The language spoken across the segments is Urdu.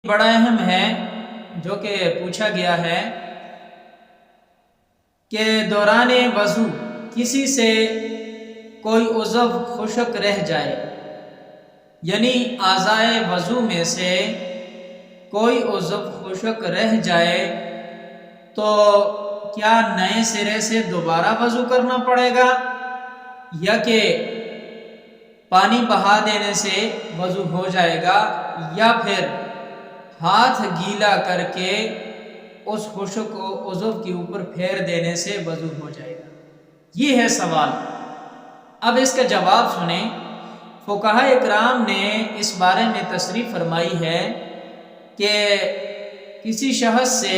بڑا اہم ہے جو کہ پوچھا گیا ہے کہ دوران وضو کسی سے کوئی عضو خشک رہ جائے، یعنی اعضائے وضو میں سے کوئی عضو خشک رہ جائے تو کیا نئے سرے سے دوبارہ وضو کرنا پڑے گا، یا کہ پانی بہا دینے سے وضو ہو جائے گا، یا پھر ہاتھ گیلا کر کے اس خشک عضو کے اوپر پھیر دینے سے وضو ہو جائے گا؟ یہ ہے سوال۔ اب اس کا جواب سنیں۔ فقہاء اکرام نے اس بارے میں تصریح فرمائی ہے کہ کسی شخص سے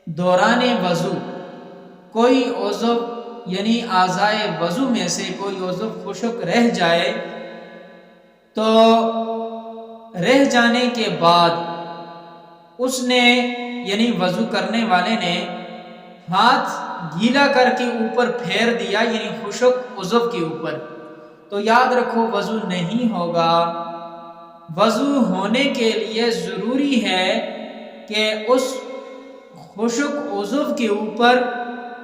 دوران وضو کوئی عضو یعنی اعضائے وضو میں سے کوئی عضو خشک رہ جائے تو رہ جانے کے بعد اس نے یعنی وضو کرنے والے نے ہاتھ گیلا کر کے اوپر پھیر دیا، یعنی خشک عضو کے اوپر، تو یاد رکھو وضو نہیں ہوگا۔ وضو ہونے کے لیے ضروری ہے کہ اس خشک عضو کے اوپر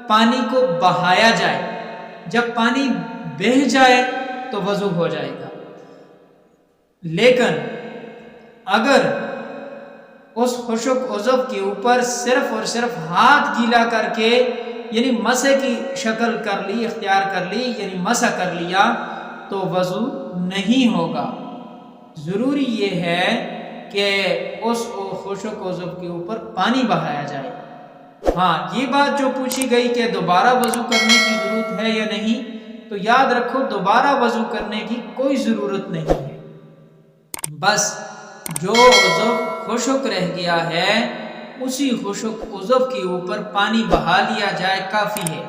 پانی کو بہایا جائے۔ جب پانی بہہ جائے تو وضو ہو جائے گا، لیکن اگر اس خشک عضو کے اوپر صرف اور صرف ہاتھ گیلا کر کے یعنی مسح کی شکل کر لی، اختیار کر لی، یعنی مسح کر لیا، تو وضو نہیں ہوگا۔ ضروری یہ ہے کہ اس خشک عضو کے اوپر پانی بہایا جائے۔ ہاں، یہ بات جو پوچھی گئی کہ دوبارہ وضو کرنے کی ضرورت ہے یا نہیں، تو یاد رکھو دوبارہ وضو کرنے کی کوئی ضرورت نہیں ہے۔ بس جو عضو خشک رہ گیا ہے اسی خشک عضو کے اوپر پانی بہا لیا جائے، کافی ہے۔